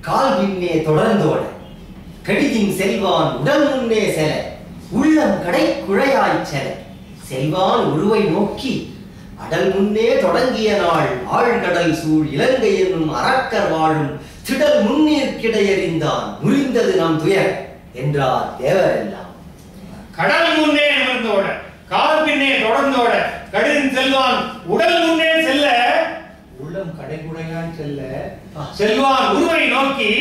கால் பின்னே தொடர்ந்தோட கடிதின் செல்வான் உடல் முன்னே செல உள்ளம் கடை குழையாய் செல செல்வான் உருவை நோக்கி அடல் முன்னே தொடங்கிய நாள் ஆழ்கடல் சூழ் இலங்கை என்னும் அரக்கர் வாழும் திடல் முன்னீர் கிடையறிந்தான் முறிந்தது நம் துயர் என்றார் தேவர் எல்லாம். கடல் முன்னே நிமிர்ந்தோட கால் பின்னே தொடர்ந்தோட கடிதின் செல்வான் உடல் முன்னே செல்ல உள்ளம் கடைகுடையாய் செல்ல செல்வான் உருவை நோக்கி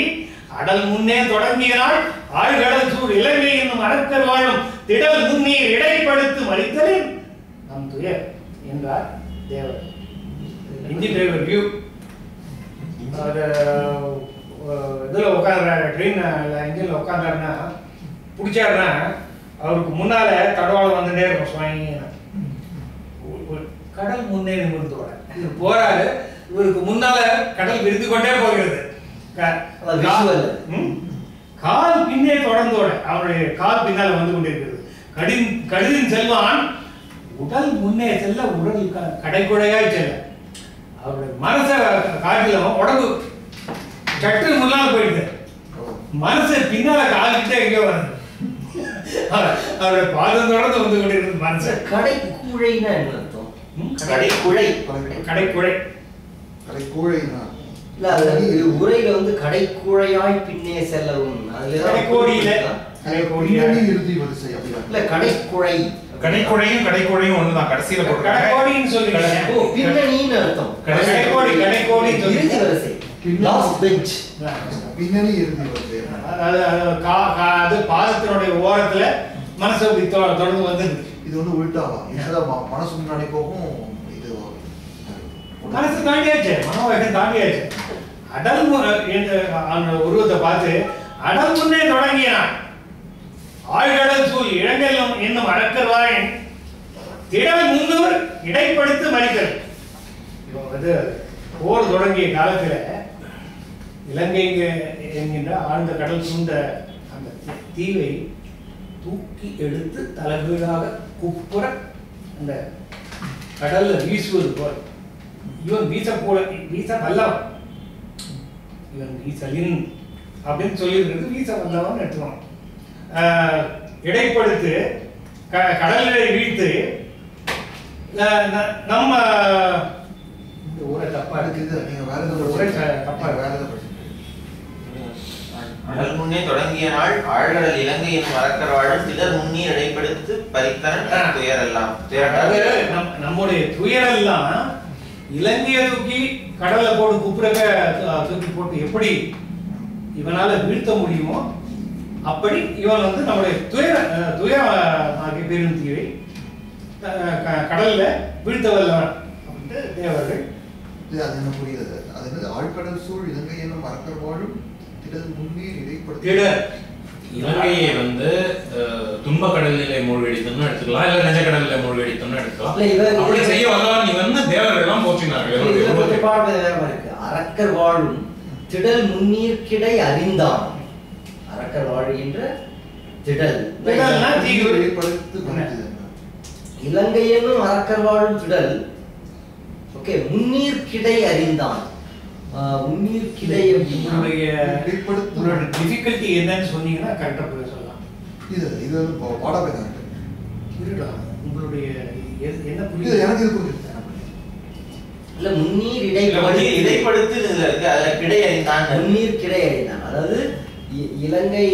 அடல் முன்னே தொடங்கிய நாள் ஆழ்கடல் சூழ் இலங்கை என்னும் அரக்கர் வாழும் திடல் முன்னீர் இடைப்படுத்து மறித்தலின் நம் துயர் என்றார் தேவர். இன்ஜின் டிரைவர் வியூ இதில் உட்காந்துறாரு, ட்ரெயின் இன்ஜினில் உட்காந்தாருன்னா பிடிச்சாருன்னா அவருக்கு முன்னால கடவுள் வந்துட்டே இருக்கும். சுவாமிங்க கடல் முன்னே நிமிர்ந்தோட இவர் போறாரு, இவருக்கு முன்னால கடல் விரிந்து கொண்டே போகிறது. கால் பின்னே தொடர்ந்தோட அவருடைய கால் பின்னால் வந்து கொண்டிருக்கிறது. கடிதின் செல்வான் உடல் முன்னே செல்ல உடல் கடைக்குழையாய் செல்ல அவருடைய மனசை காட்டிலும் உடம்பு சட்டு முன்னால் போயிடுது. மனசு பின்னால காலிட்டே எங்கேயோ வருது. அவருடைய பாதம் தொடர்ந்து வந்து கொண்டிருக்கிறது. மனசு கடைக்குழைன்னா என்ன அர்த்தம்? கடைக்குழை கடைக்குழை கடைக்குழைனா இல்ல, அது உரையில வந்து கடைக்குழையாய் பின்னே செல்லவும் கடைக்கோடியில பின்னணி இறுதி வரிசை அப்படிதான். இல்ல கடைக்குழை கடைக்குழையும் ஒண்ணுதான். கடைசியில கடைக்கோடின்னு சொல்லுங்க. பின்னணின்னு அர்த்தம். கடைக்கோடி இறுதி வரிசை லாஸ்ட் பெஞ்ச் பின்னணி இறுதி வரிசை. அது பாதத்தினுடைய ஓரத்துல மனசு அப்படி தொடர்ந்து வந்து இது வந்து உள்டாவா? இதுதான் மனசு முன்னாடி போகும். இது மனசு தாண்டியாச்சு, மனோவேகம் தாண்டியாச்சு. அடல் அந்த உருவத்தை பார்த்து அடல் முன்னே தொடங்கினான் ஆழ்கடல் சூழ் இலங்கை என்னும் அரக்கர் வாயின் திடல் முன்னூர் இடைப்படுத்து மறித்தல். இவன் வந்து போர் தொடங்கிய காலத்துல இலங்கை என்கின்ற ஆழ்ந்த கடல் சூழ்ந்த அந்த தீவை தூக்கி எடுத்து தலைகீழாக குப்புற அந்த கடல்ல வீசுவது போல இவன் வீச வல்லவன், இவன் வீசலின் அப்படின்னு சொல்லியிருக்கிறது. வீச வல்லவன் எடுத்துவான். இடைப்படுத்து கடலிலே வீழ்த்து நம்ம இந்த ஊரை தப்பா இருக்குது. நீங்க வேற ஏதாவது தப்பா வேற ஏதாவது அடல் முன்னே தொடங்கிய நாள் ஆழ்கடல் இலங்கை என்னும் அரக்கர் வாழும் திடர் முன்னீர் இடைப்படுத்து பறித்தன துயரெல்லாம். நம்முடைய துயரெல்லாம் இலங்கையை தூக்கி கடல்ல போட்டு குப்புறக்க தூக்கி போட்டு எப்படி இவனால வீழ்த்த முடியுமோ அப்படி இவன் வந்து நம்முடைய துயரமாகிய பெரும் தீவை கடல்ல வீழ்த்த வல்லவன் அப்படின்ட்டு தேவர்கள். அது என்ன புரியுது? அது என்ன ஆழ்கடல் சூழ் இலங்கை என்னும் அரக்கர் வாழும் திடல் முன்னீர் இடைப்படுத்தி இலங்கையை வந்து துன்ப கடலிலே மூழ்கடித்தோம்னு எடுத்துக்கலாம், இல்ல நெஜ கடலிலே மூழ்கடித்தோம்னு எடுத்துக்கலாம். அப்படி செய்ய வல்லவன் இவன் தேவர்கள் எல்லாம் போற்றினார்கள். அரக்கர் வாழும் திடல் முன்னீர் கிடை அறிந்தான். அரக்கர் வாழ்கின்ற திடல் இலங்கை என்னும் அரக்கர் வாழும் திடல். ஓகே, முன்னீர் கிடை அறிந்தான். முன்னீர் கிடை டிஃபிகல்ட்டி என்னன்னு சொன்னீங்கன்னா கரெக்டா போய் சொல்லலாம். இது பாடவே தான் உங்களுடைய என்ன புரியுது? எனக்கு இது புரியுது. இல்ல முன்னீர் இடைப்படுத்து அதுல கிடை அறிந்தான். முன்னீர் கிடை அறிந்தான் அதாவது இலங்கை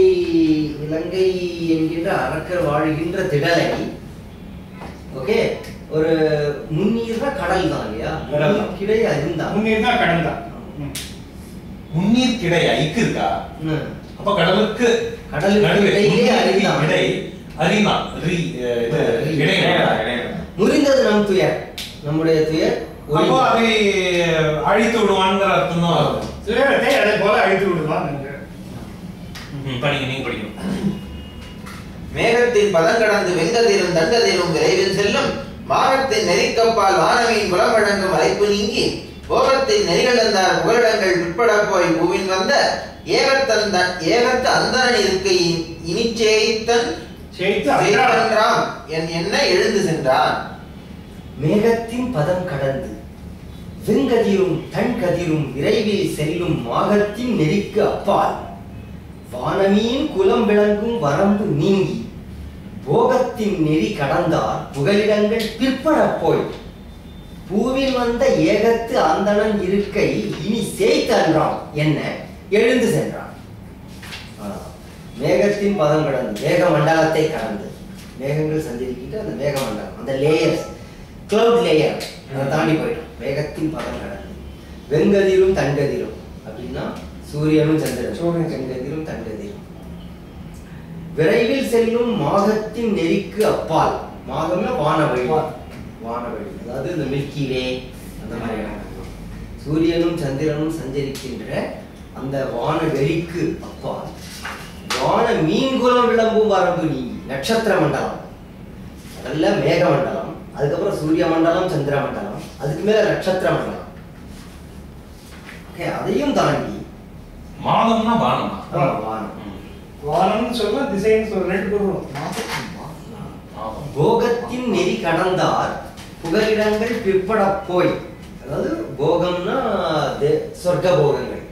என்கின்ற அரக்கர் வாழ்கின்ற திடலை, ஓகே, ஒரு முன்னீர்னா கடல் தான் இல்லையா? கிடை அறிந்தான். முன்னீர் தான் கடல் தான். முன்னீர் கிடை ஐக்கு இருக்கா? அப்ப கடலுக்கு முறிந்தது நம் துயர், நம்முடைய துயர். அப்போ அதை அழித்து விடுவான்ங்கிற அர்த்தம் தான். துயரத்தை அதை போல அழித்து விடுவான். படிங்க, நீங்க படிக்கணும். மேகத்தின் பதம் கடந்து வெங்கதிலும் தங்கதிலும் விரைவில் செல்லும் மாகத்தின் நெறிக்கப்பால் வானவியின் புலம் வழங்கும் அழைப்பு நீங்கி போகத்தின் நெறிகளந்தார் புகலிடங்கள் விற்பட போய் பூவின் வந்த ஏகத்து அந்தரன் இருக்கையின் இனிச்சேய்த்தன் என்ன எழுந்து சென்றான். மேகத்தின் பதம் கடந்து வெங்கதிரும் தன் கதிரும் விரைவில் செல்லும் மாகத்தின் நெறிக்கு அப்பால் வானமீன் குலம் விளங்கும் வரம்பு நீங்கி போகத்தின் நெறி கடந்தார் புகலிடங்கள் பிற்பட போய் பூவில் வந்த ஏகத்து அந்தணன் இருக்கை இனி சேய்த்தன்றான் என்ன எழுந்து சென்றான். மேகத்தின் பதம் கடந்து மேக மண்டலத்தை கடந்து மேகங்கள் சந்திருக்கிட்டு அந்த மேக மண்டலம் அந்த லேயர்ஸ் கிளவுட் லேயர் அதை தாண்டி போயிடும். மேகத்தின் பதம் கடந்து வெங்கதிரும் தன்கதிரும் அப்படின்னா சூரியனும் சந்திரன் செங்கதிரும் தன்கதிரும் விரைவில் செல்லும் மாகத்தின் நெறிக்கு அப்பால் மாகம்னா வானவழி வானவழி அதாவது இந்த மில்கி வே அந்த மாதிரி இடங்கள் சூரியனும் சந்திரனும் சஞ்சரிக்கின்ற அந்த வானவெளிக்கு அப்பால் வான மீன்குலம் விளம்பும் வரம்பு நீங்கி நட்சத்திர மண்டலம் அதல்ல மேக மண்டலம் அதுக்கப்புறம் சூரிய மண்டலம் சந்திர மண்டலம் அதுக்கு மேல நட்சத்திர மண்டலம் அதையும் தாண்டி மாதம்னா வானமா வானம் வானம்னு சொல்ல திசைன்னு சொல்ல ரெண்டு பொருளும் போகத்தின் நெறி கடந்தார் புகலிடங்கள் பிற்பட போய் அதாவது போகம்னா சொர்க்க போகங்கள்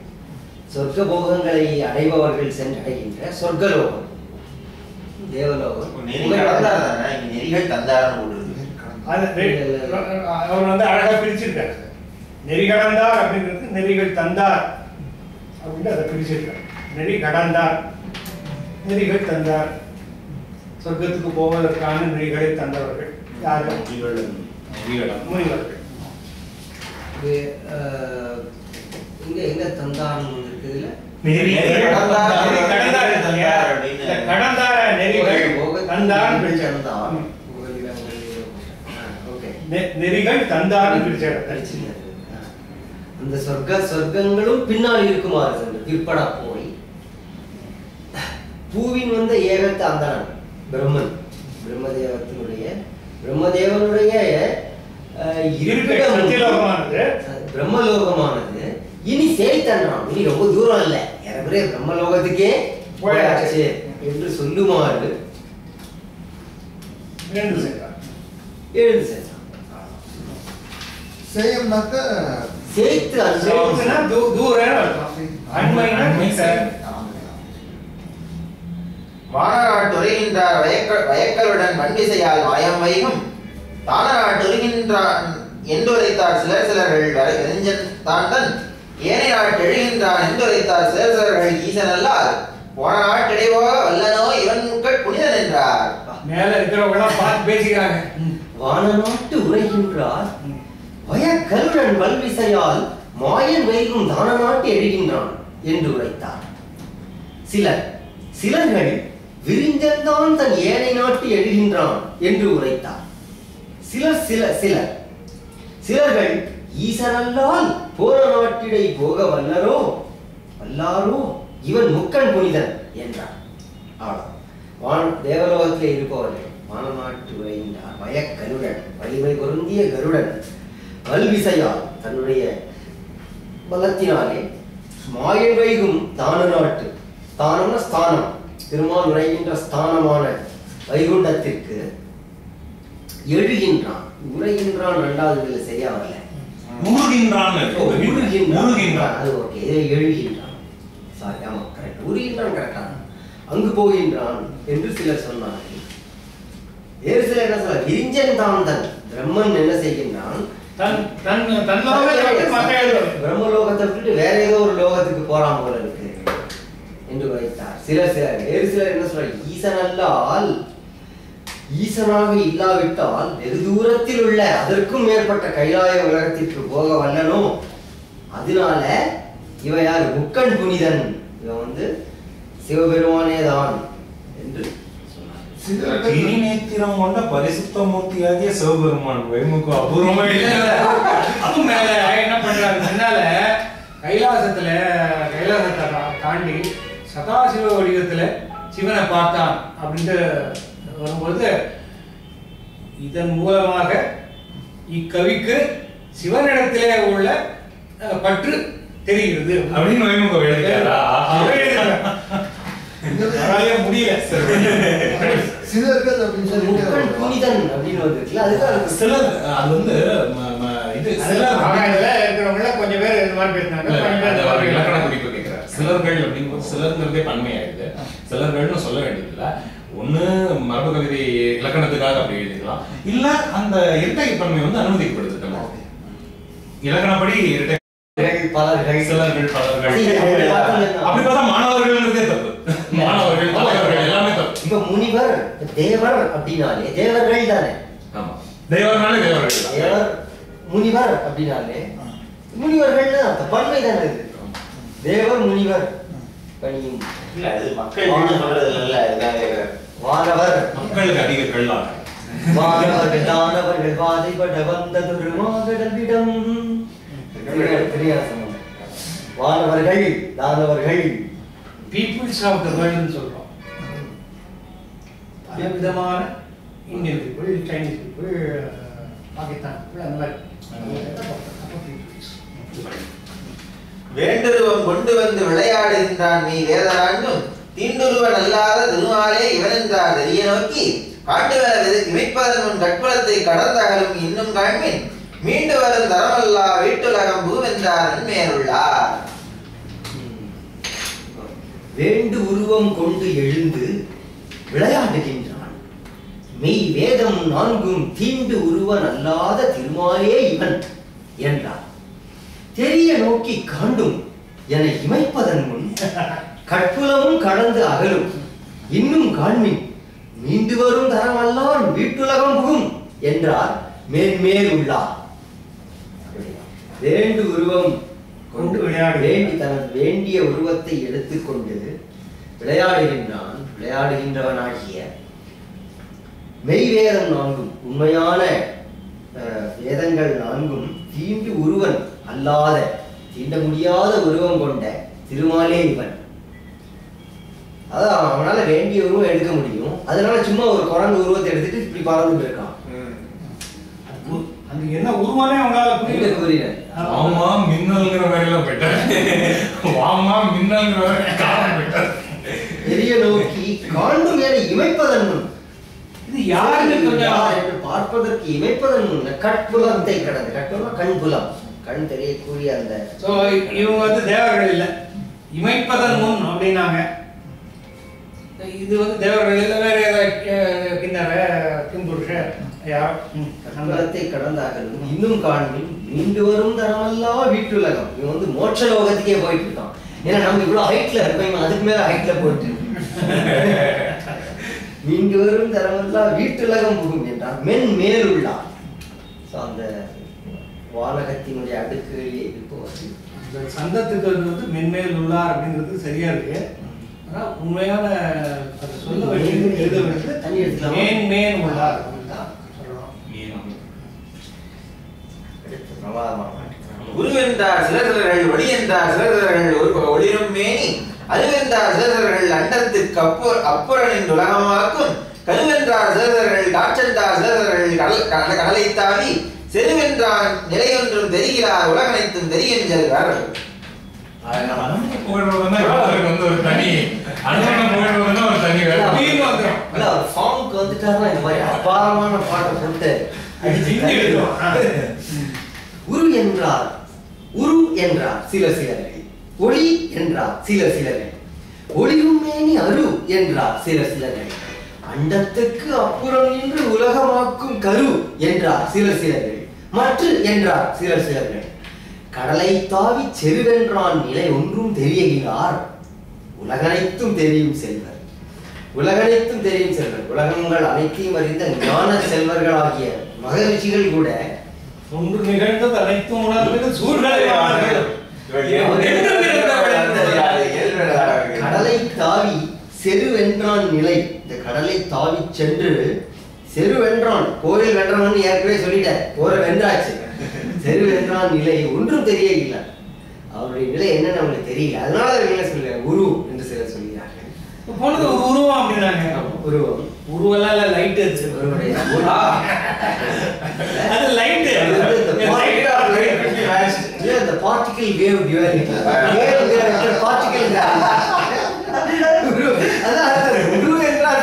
சொர்க்க போகங்களை அடைபவர்கள் சென்றடைகின்ற சொர்க்கலோகம் தேவலோகம் நெறிகள் தந்தார்னு அவர் வந்து அழகா பிரிச்சிருக்காரு. நெறி கடந்தார் அப்படிங்கிறது நெறிகள் தந்தார் அப்படின்னு அதை பிரிச்சிருக்காரு. நெறி கடந்தார் நெறிகள் தந்தார் சொர்க்கத்துக்கு போவதற்கான நெறிகளை தந்தவர்கள் யாரு? முனிவர்கள். இங்க எங்க தந்தார் இருக்குதுல நெறிகள் தந்தார் அந்த சொர்க்கங்களும் பின்னால் இருக்குமாறு சென்று பிற்பட போய் பூவின் வந்த ஏகத்து அந்தணன் பிரம்மன் பிரம்மதேவனுடைய பிரம்மலோகமானது இனி சேய்த்தன்றான். இனி ரொம்ப தூரம் இல்ல ஏறக்குறைய பிரம்மலோகத்துக்கே போயாச்சு என்று சொல்லுமாறு எழுந்து சென்றான். சேயம்னாக்க சேய்த்து வானநாட்டுரைகின்றார் வயக்கருடன் வன்விசையால் மாயம் வைகும் தானநாட்டுரைகின்றான் என்றுரைத்தார் சிலர்கள் வெறிஞ்சன் தான் தன் ஏனை நாட்டு எழுகின்றான் என்றுரைத்தார் சிலர்கள் ஈசன் அல்லால் போன நாட்டிடைவோ வல்லனோ இவன் முக்கள் புனிதன் என்றார். மேல இருக்கிறவங்க பார்த்து பேசுகிறாங்க. வானநாட்டு உரைகின்றார் வயக்கருடன் வல்விசையால் மாயன் வைகும் தான நாட்டு எழுகின்றான் என்று உரைத்தார். சிலர்கள் விரிஞ்சந்தான் தன் ஏனை நாட்டு எழுகின்றான் என்று உரைத்தார். சிலர்கள் ஈசனல்லால் போன நாட்டிடை போக வல்லாரோ இவன் முக்கன் புனிதன் என்றார். தேவலோகத்திலே இருப்பவர்கள் வானநாட்டு உரைகின்றார் வயக்கருடன் வலிமை பொருந்திய கருடன் வல்விசையால் தன்னுடைய பலத்தினாலே மாயன் வைகும் தான நாட்டு தானம்னா ஸ்தானம் திருமால் உரைகின்ற ஸ்தானமான வைகுண்டத்திற்கு எழுகின்றான். உரைகின்றான் இரண்டாவது சரியா வரல. உருகின்றான். அது ஓகே. எழுகின்றான். சாரி, ஆமா கரெக்ட். உருகின்றான் கரெக்டா. அங்கு போகின்றான் என்று சிலர் சொன்னார்கள். வேறு சிலர் என்ன சொல்ல விரிஞ்சன் தான் தன் பிரம்மன் என்ன செய்கின்றான் பிரம்மலோகத்தை விட்டு வேற ஏதோ ஒரு லோகத்துக்கு போறான் போல இருக்கு என்று வைத்தார். வேறு சிலர் என்ன சொல்ற ஈசனல்லால் ஈசனாக இல்லாவிட்டால் வெகு தூரத்தில் உள்ள அதற்கும் மேற்பட்ட கைலாய உலகத்திற்கு போக வல்லனோ அதனால இவ யார் முக்கன் புனிதன் இவன் வந்து சிவபெருமானே தான் என்று நேத்திரம் கொண்ட பரிசுத்த மூர்த்தியாகிய சிவபெருமான் வைமுக அபூர்வமா அது மேல என்ன பண்றாங்க முன்னால கைலாசத்தை தாண்டி சதாசிவ வடிவத்துல சிவனை பார்த்தான் அப்படின்ட்டு வரும்போது இதன் மூலமாக இக்கவிக்கு சிவனிடத்திலே உள்ள பற்று தெரிகிறது அப்படின்னு வைமுக முடியல. சிலர்கள் அப்படின்னு சொல்லி புனிதன் அப்படின்னு வந்துருக்குல்ல அதுக்காக சிலர் அது வந்து இதுல இருக்கிறவங்கள கொஞ்சம் பேர் இந்த மாதிரி பேசினாங்க, கொஞ்சம் பேர் இலக்கண குறிப்பு கேட்கிறார். சிலர்கள் அப்படிங்கும்போது சிலருங்கிறதே பன்மையாயிடுது. சிலர்கள்னு சொல்ல வேண்டியதில்லை. ஒண்ணு மரபு கவிதை இலக்கணத்துக்காக அப்படி எழுதிக்கலாம், இல்ல அந்த இரட்டை பன்மை வந்து அனுமதிக்கப்படுது. இலக்கணப்படி இரட்டை பலர்கள், சிலர்கள், பலர்கள் அப்படி பார்த்தா மாணவர்கள்ங்கிறதே தப்பு. மாணவர்கள், பலர்கள் எல்லாமே தப்பு. இப்ப முனிவர், தேவர் அப்படின்னாலே தேவர்கள் தானே. ஆமா, தேவர்னாலே தேவர்கள். தேவர், முனிவர் அப்படின்னாலே முனிவர்கள் தான் பன்மை தானே. இது தேவர், முனிவர், பணியும் இல்ல அது மக்கள் சொல்றது இல்ல. வானவர், மக்களுக்கு அதிக கல்லாக வானவர்கள் தானவர்கள் வாதைப்பட வந்ததொரு மாகடலிடம். வானவர்கள் தானவர்கள் பீப்புள்ஸ் ஆஃப் த வேர்ல்ட்னு சொல்றோம். பல விதமான Indian people, Chinese people, Pakistan people, அந்த மாதிரி வேண்டுருவம் கொண்டு வந்து விளையாடுகின்றான் நீ வேதனாண்டும் தீண்டுருவன் அல்லாத திருமாலே இவனென்றார் தெரிய நோக்கி காட்டுவன இமைப்பதன் முன் கட்புலத்தை கடந்தகலும் இன்னும் காண்மின் மீண்டு வரும் தரமல்லா வீட்டுலகம் பூவென்றார் நன்மையருள்ளார். வேண்டு உருவம் கொண்டு எழுந்து விளையாடுகின்றான் மெய் வேதம் நான்கும் தீண்டு உருவன் அல்லாத திருமாலே இவன் என்றார். தெரிய நோக்கி காண்டும் என இமைப்பதன் முன் கட்புலமும் கடந்து அகலும் இன்னும் காண்மின் மீண்டு வரும் தரமல்லான் வீட்டுலகம் புகும் என்றார் மேன்மேல் உள்ளார். வேண்டு உருவம் கொண்டு வேண்டி தனது வேண்டிய உருவத்தை எடுத்துக்கொண்டு விளையாடுகின்றான். விளையாடுகின்றவனாகிய மெய்வேதம் நான்கும், உண்மையான வேதங்கள் நான்கும் தீண்டு உருவன் அல்லாத, தீண்ட முடியாத உருவம் கொண்ட திருமாலே இவன். அதான் அவனால வேண்டிய உருவம் எடுக்க முடியும். அதனால சும்மா ஒரு குரங்கு உருவத்தை எடுத்துட்டு இப்படி பறந்துட்டு இருக்கான். அது என்ன உருவானே அவங்களால புரியல. வாமா மின்னல்ங்கிற வரையில போயிட்டார். வாமா மின்னல்ங்கிற காரணம் போயிட்டார். பெரிய நோக்கி காண்டும் என இமைப்பதன் முன், இது யாருக்கு என்று பார்ப்பதற்கு இமைப்பதன் முன் கட்புலத்தை கடந்து, கட்புலம் கண் புலம், கண் தெரியக்கூடிய அந்த. சோ இவங்க வந்து தேவர்கள் இல்ல, இமைப்பதன் முன் அப்படின்னாங்க. இது வந்து தேவர்கள் இல்ல, வேற ஏதாவது கிண்ணற கிம்புருஷ கட்புலத்தை கடந்தாகலும் இன்னும் காண்பின் மீண்டு வரும் தரமல்லா வீட்டுலகம். இவன் வந்து மோட்ச லோகத்துக்கே போயிட்டு இருக்கான். ஏன்னா நம்ம இவ்வளவு ஹைட்ல இருக்கோம், அதுக்கு மேல ஹைட்ல போயிட்டு மீண்டு வரும் தரமல்லா வீட்டுலகம் புகும் என்றார் மென் மேலுள்ளார். அந்த வானகத்தினுடைய அடுக்குகளிலே இருப்பவர்கள் இந்த சந்தத்துக்கு வந்து மென்மேல் உள்ளார் அப்படிங்கிறது சரியா இருக்கு. ஆனா உண்மையான அதை சொல்ல வேண்டியது எழுத வேண்டியது தண்ணி எடுத்துக்கலாம். மேன் மேன் உள்ளார் உருவென்றார் சிலர்கள் ஒளி என்றார் சிலர்கள் ஒளிரும் மேனி அருவென்றார் சிலர்கள் அண்டத்துக்கு அப்புறனின் உலகமாக்கும் கருவென்றார் சிலர்கள் காற்றென்றார் சிலர்கள் கடலை தாவி செருவென்றான் நிலையொன்றும் தெரிகிறார் உலகனைத்தும் தெரியும் செல்வார். அபாரமான பாட்டை போட்டு உரு என்றார், உரு என்றார் சில சிலர்கள், ஒளி என்றார் சில சிலர்கள், ஒளியும் மேனி அரு என்றார் சில சிலர்கள், அண்டத்துக்கு அப்புறம் நின்று உலகமாக்கும் கரு என்றார் சில சிலர்கள், மற்ற என்றார் சில சிலர்கள், கடலை தாவி செருவென்றான் நிலை ஒன்றும் தெரியகிறார் உலகனைத்தும் தெரியும் செல்வர். உலகனைத்தும் தெரியும் செல்வர், உலகங்கள் அனைத்தையும் அறிந்த ஞான செல்வர்களாகிய மகரிஷிகள் கூட ஒன்று நிகழ்ந்தது அனைத்தும் உணர்ந்து சூழ்நிலையாளர்கள் கடலை தாவி செருவென்றான் நிலை. இந்த கடலை தாவி சென்று செருவென்றான், கோயில் வென்றவன் ஏற்கனவே சொல்லிட்டேன், கோரை வென்றாச்சு. செருவென்றான் நிலை ஒன்றும் தெரியல. அவருடைய நிலை என்னன்னு அவங்களுக்கு தெரியல. அதனால என்ன சொல்ல குரு என்று சிலர் சொல்கிறார்கள். போனது ஒரு உருவம் அப்படின்னாங்க. உருவம் உருவெல்லாம் இல்ல, லைட் இருக்கு. அது light. The particle wave duality. Particle குரு என்றால்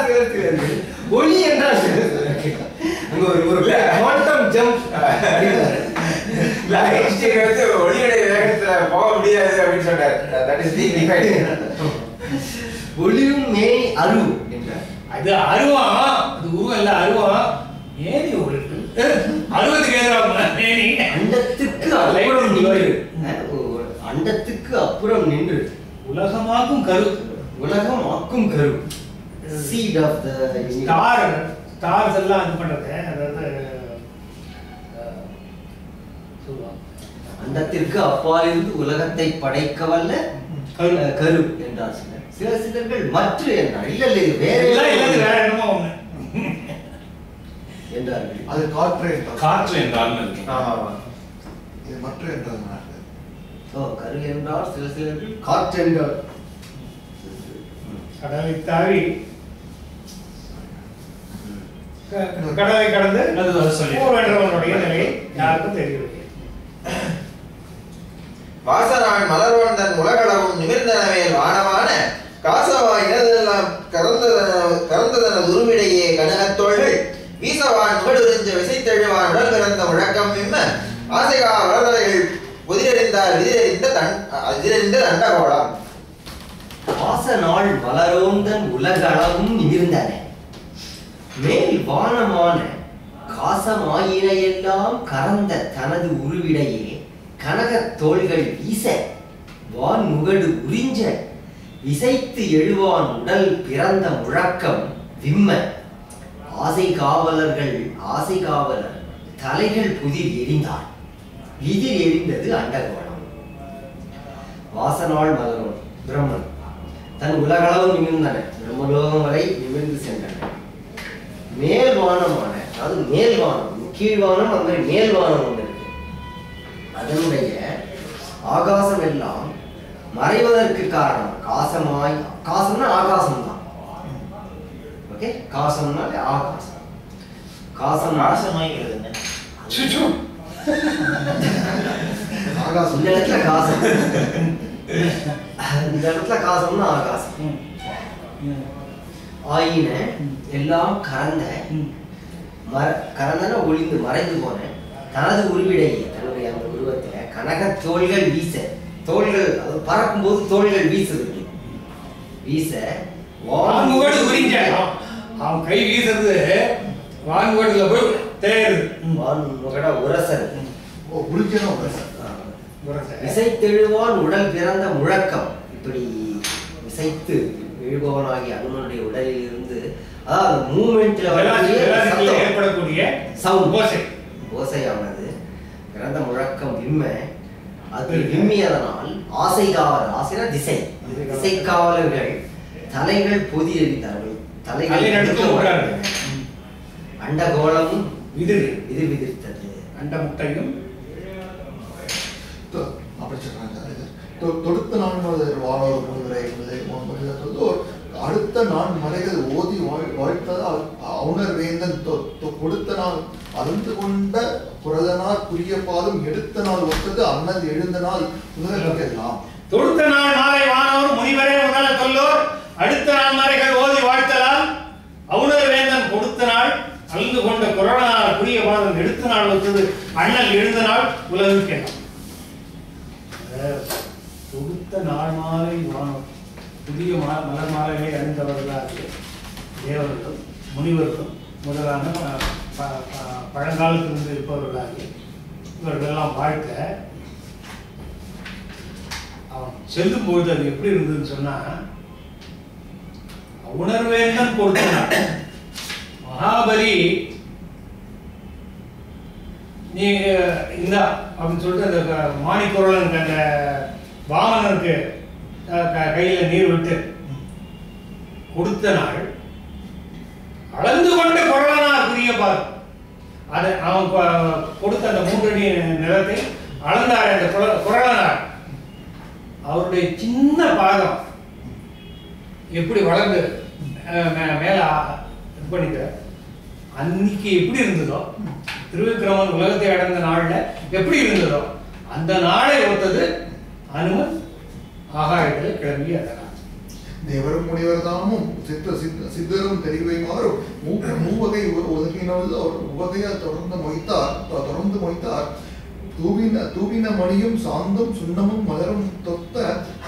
ஒளி என்றால் ஒரு குவாண்டம் ஜம்ப். ஆக்சிஜன் வந்து ஒளியுடைய வேகத்துல போக முடியாது அப்படின்னு சொன்னார். That is the define. ஒளியும் மேனி அரு என்றார். அது அருவம், அது உருவம் இல்ல, அருவம் ஏனி ஒளிக்கு அருவத்துக்கு எதிராக மேனி. அண்டத்துக்கு அப்புறம் நின்று, அண்டத்துக்கு அப்புறம் நின்று உலகமாக்கும் கரு, உலகம் ஆக்கும் கரு, seed of the ஸ்டார்ஸ் எல்லாம் இது பண்றது, அதாவது சொல்லுவாங்க அண்டத்திற்கு அப்பாலிருந்து உலகத்தை படைக்க வல்ல கரு என்றார் சிலர். சிலர்கள் மற்ற என்றார். இல்ல இல்ல இது வேற என்னமோ ஒண்ணு என்றார்கள். அது காற்று என்றால் காற்று என்றால் இருக்கு. இது மற்ற என்றால் கரு என்றால் சிலர்கள் காற்று என்றார். கடலை தாவி கடலை கடந்து அது சொல்லி என்றவனுடைய நிலை யாருக்கும் தெரியவில்லை. வாசனான் மலர்வன் தன் உலகளவும் நிமிர்ந்தனவேல் வானமான காசவாய் இனதெல்லாம் கறந்ததன உருவிடையே கனகத்தோள்கள் வீசவான் முகடுறிஞ்ச விசைத்தெழுவான் உடல் பிறந்த முழக்கம் விம்ம ஆசைகா வளர்தலைகள் புதிரறிந்தார் விதிரறிந்த தண்டகோளம். வாசனாள் மலரோந்தன் உலகளவும் நிமிர்ந்தன, மேல் வானமான காசமாயினையெல்லாம் கறந்த தனது உருவிடையே கனகத் தோள்கள் வீச வான் முகடு உறிஞ்ச விசைத்து எழுவான் உடல் பிறந்த முழக்கம் விம்ம ஆசை காவலர் தலைகள் புதிர் எரிந்தார். விதிர் எரிந்தது அண்டகோளம். வாசனாள் மலரோன் பிரம்மன் தன் உலகளவு நிமிர்ந்தன, பிரம்மலோகம் வரை நிமிர்ந்து சென்றன. மேல்வானமான, அதாவது மேல்வானம், கீழ்வானம், அந்த மாதிரி மேல்வானம் ஒன்று இருக்கு. அதனுடைய ஆகாசம் எல்லாம் மறைவதற்கு காரணம் காசமாய், காசம்னா ஆகாசம் தான். ஓகே, காசம்னாலே ஆகாசம். காசம் நாசமாய் ஆகாசம். இந்த இடத்துல காசம், இந்த இடத்துல காசம்னா ஆகாசம். ஆயின எல்லாம் கறந்தன ஒளிந்து மறைந்து போன தனது உருவிடையே, தன்னுடைய அந்த உருவத்துல கனக தோள்கள் வீச, தோள்கள் பறக்கும் போது தோள்கள் வீசுது, வீச வான்முகடு உறிஞ்ச, அவன் கை வீசுறது வான்முகடுல போய் தேருது, வான்முகட உரசல், உருஜன உரசல். விசைத்தெழுவான் உடல் பிறந்த முழக்கம். இப்படி விசைத்து எழுபவனாகிய அனுமனுடைய உடலில் இருந்து, அதாவது மூமெண்ட்ல ஏற்படக்கூடிய சவுண்ட், ஓசை, ஓசையானது பிறந்த முழக்கம் விம்ம, அது விம்மியதனால் ஆசை காவலர், ஆசைனா திசை, திசை காவலர்கள் தலைகள் பொதி எறிந்தார்கள், தலைகள் அண்டகோளமும் விதிர்விதிர்த்தது. அண்ட முட்டையும் அப்படி சொல்றாங்க. தொடுத்த நான்மலர் வானோர் முனிவரை என்பதை அடுத்த நான் மலைகள் ஓதி வாழ்த்ததால் அவுணர் வேந்தன் கொடுத்த நாள் அழுந்து கொண்ட புரதனார் புரிய பாதம் எடுத்த நாள் ஒத்தது அண்ணல் எழுந்த நாள் முதலாம். தொடுத்த நாள் மாலை வானோர் முனிவரே முதல சொல்லோர் அடுத்த நாள் மலைகள் ஓதி வாழ்த்தலால் அவுணர் வேந்தன் கொடுத்த நாள் அழுந்து கொண்ட புரதனார் புரிய பாதம் எடுத்த நாள் ஒத்தது அண்ணல் எழுந்த நாள் உலகுக்கெல்லாம். தொடுத்த நாள் மாலை வானோர் புதிய மலர் மாலைகளை அணிந்தவர்களாகிய தேவர்களும் முனிவர்களும் முதலான பழங்காலத்திலிருந்து இருப்பவர்களாகிய இவர்களெல்லாம் வாழ்க்க அவன் செல்லும் பொழுது அது எப்படி இருந்ததுன்னு சொன்னா, உணர்வேந்தன் கொடுத்தான் மகாபலி நீ இந்த அப்படின்னு சொல்லிட்டு அந்த மாணிக்குரலன் அந்த வாமனனுக்கு கையில நீர் விட்டு கொடுத்த நாள் அளந்து கொண்ட குரலனார் புரிய பார், அதை அவன் கொடுத்த அந்த 3 அடி நிலத்தை அளந்தார் அந்த குரலனார். அவருடைய சின்ன பாதம் எப்படி வளர்ந்து மேல இது பண்ணிக்க, அன்னைக்கு எப்படி இருந்ததோ, திருவிக்கிரமன் உலகத்தை அடைந்த நாள்ல எப்படி இருந்ததோ அந்த நாளை ஒத்தது அனுமன் ஆகாயத்தில் கிளம்பி அதனால் தேவரும் முனிவர் தாமும் சித்தரும் தெரிவைமாறும் மூவகை ஒதுக்கினால் அவர் உவகையால் தொடர்ந்து மொய்த்தார் தூவின மணியும் சாந்தும் சுண்ணமும் மலரும் தொத்த